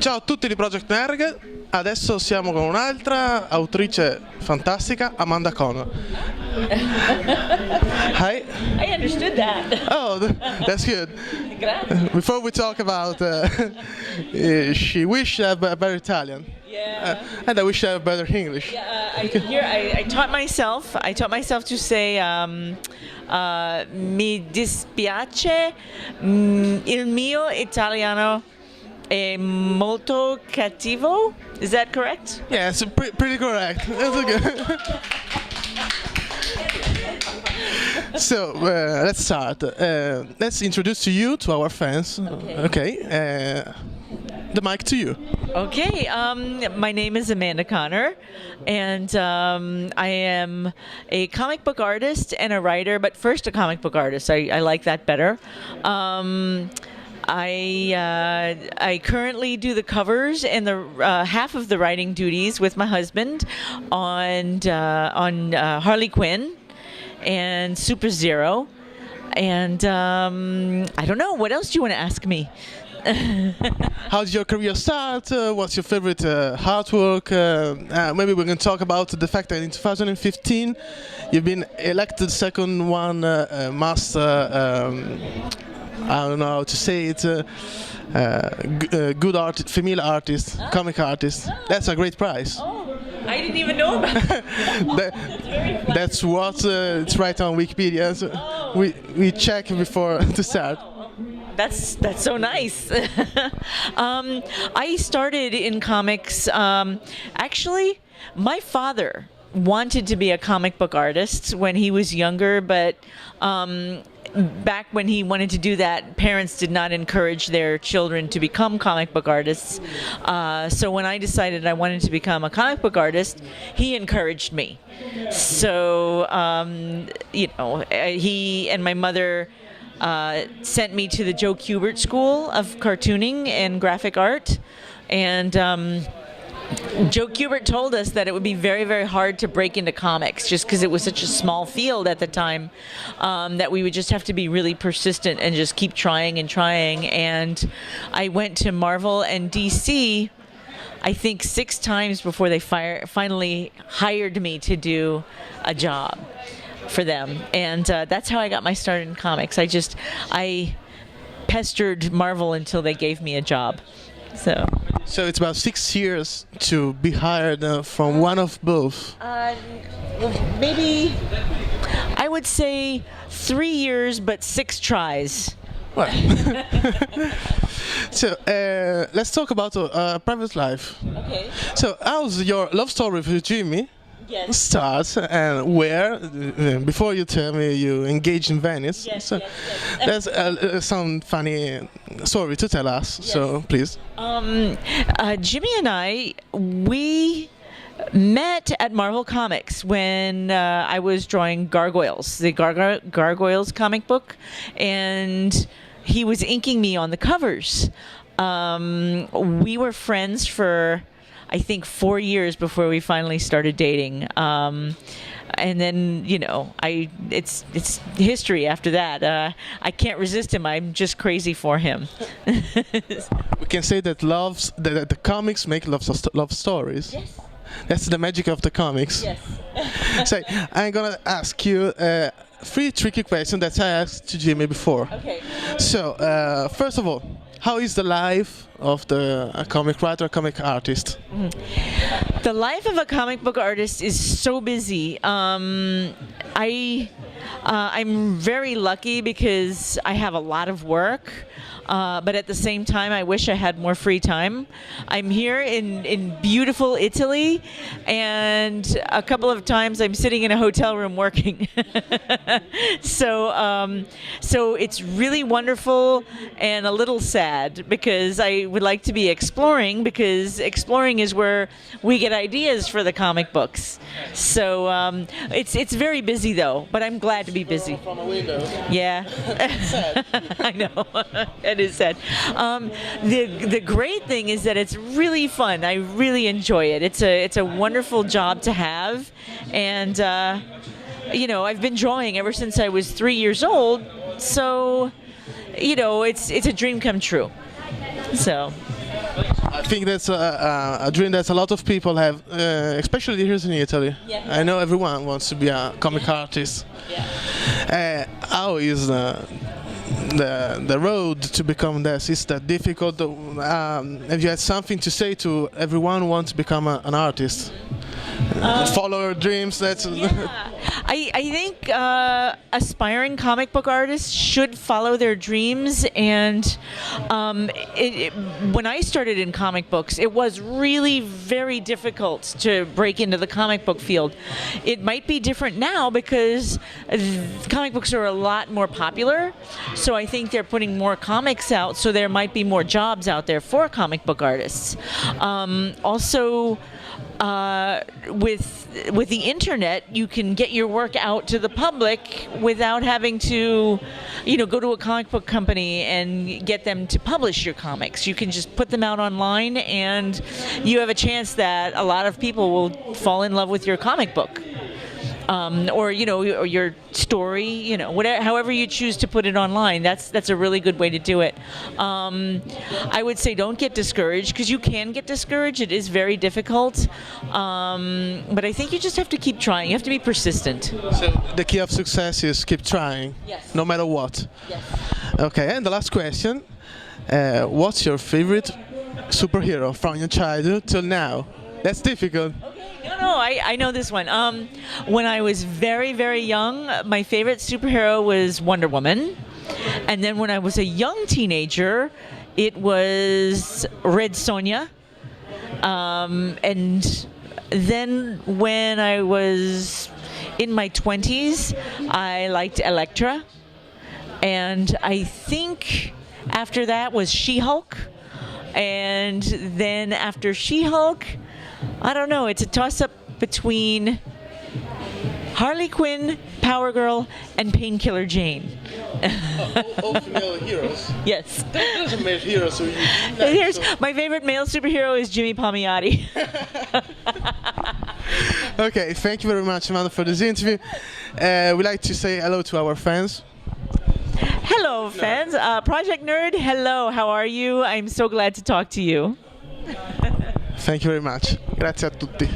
Ciao a tutti di Project Nerg, adesso siamo con un'altra autrice fantastica, Amanda Connor. Hi. I understood that. Oh, that's good. Grazie. Before we talk about, she wished to have a better Italian. Yeah. And I wish I have better English. I taught myself. I taught myself to say, mi dispiace, il mio italiano è molto cattivo. Is that correct? Yeah, it's pretty correct. That's okay. So let's start. Let's introduce you to our fans. Okay. The mic to you. Okay, my name is Amanda Connor, and I am a comic book artist and a writer, but first a comic book artist. I like that better. I currently do the covers and the half of the writing duties with my husband on Harley Quinn and Super Zero, and I don't know, what else do you want to ask me? How did your career start? What's your favorite artwork? Maybe we can talk about the fact that in 2015 you've been elected second one master. I don't know how to say it. Good female artist, comic artist. That's a great prize. Oh, I didn't even know about that. That's what it's right on Wikipedia. So we check before to start. That's so nice. I started in comics. Actually, my father wanted to be a comic book artist when he was younger, but back when he wanted to do that, parents did not encourage their children to become comic book artists. So when I decided I wanted to become a comic book artist, he encouraged me. So, he and my mother sent me to the Joe Kubert School of Cartooning and Graphic Art. And Joe Kubert told us that it would be very, very hard to break into comics just because it was such a small field at the time, that we would just have to be really persistent and just keep trying and trying. And I went to Marvel and DC, I think 6 times before they finally hired me to do a job for them. And that's how I got my start in comics. I pestered Marvel until they gave me a job. So it's about 6 years to be hired from one of both. Maybe I would say 3 years, but 6 tries. Well. So let's talk about private life. Okay. So how's your love story with Jimmy? Yes. Starts and where? Before you tell me you engaged in Venice. Yes, so yes. There's some funny story to tell us. Yes. So please. Jimmy and we met at Marvel Comics when I was drawing Gargoyles, the Gargoyles comic book, and he was inking me on the covers. We were friends for, I think, 4 years before we finally started dating. And then, it's history after that. I can't resist him. I'm just crazy for him. We can say that that the comics make love stories. Yes. That's the magic of the comics. Yes. So I'm gonna ask you 3 tricky questions that I asked to Jimmy before. Okay. So first of all, how is the life of a comic writer, a comic artist? The life of a comic book artist is so busy. I'm very lucky because I have a lot of work. But at the same time, I wish I had more free time. I'm here in beautiful Italy, and a couple of times I'm sitting in a hotel room working. So it's really wonderful and a little sad because I would like to be exploring, because exploring is where we get ideas for the comic books. So it's very busy though, but I'm glad to be busy. From a window. Yeah. I know. It is sad. The great thing is that it's really fun. I really enjoy it. It's a wonderful job to have, and I've been drawing ever since I was 3 years old. So, it's a dream come true. So. I think that's a dream that a lot of people have, especially here in Italy. Yeah. I know everyone wants to be a comic artist. How is the road to become this? Is that difficult? Have you had something to say to everyone who wants to become an artist? Follow your dreams. That's. I think aspiring comic book artists should follow their dreams. And when I started in comic books, it was really very difficult to break into the comic book field. It might be different now because comic books are a lot more popular. So I think they're putting more comics out, so there might be more jobs out there for comic book artists. Also, with the internet, you can get your work out to the public without having to, go to a comic book company and get them to publish your comics. You can just put them out online, and you have a chance that a lot of people will fall in love with your comic book. Or your story, whatever, however you choose to put it online. That's a really good way to do it. I would say don't get discouraged, because you can get discouraged. It is very difficult, but I think you just have to keep trying. You have to be persistent. So the key of success is keep trying, yes, no matter what. Yes. Okay, and the last question: what's your favorite superhero from your childhood till now? That's difficult. No, I know this one. When I was very, very young, my favorite superhero was Wonder Woman. And then when I was a young teenager, it was Red Sonja. And then when I was in my 20s, I liked Elektra. And I think after that was She-Hulk. And then after She-Hulk, I don't know, it's a toss-up between Harley Quinn, Power Girl, and Painkiller Jane. All female heroes. Yes. There's a male hero, so My favorite male superhero is Jimmy Palmiotti. Okay, thank you very much, Amanda, for this interview. We'd like to say hello to our fans. Hello, fans. Project Nerd, hello, how are you? I'm so glad to talk to you. Thank you very much. Grazie a tutti.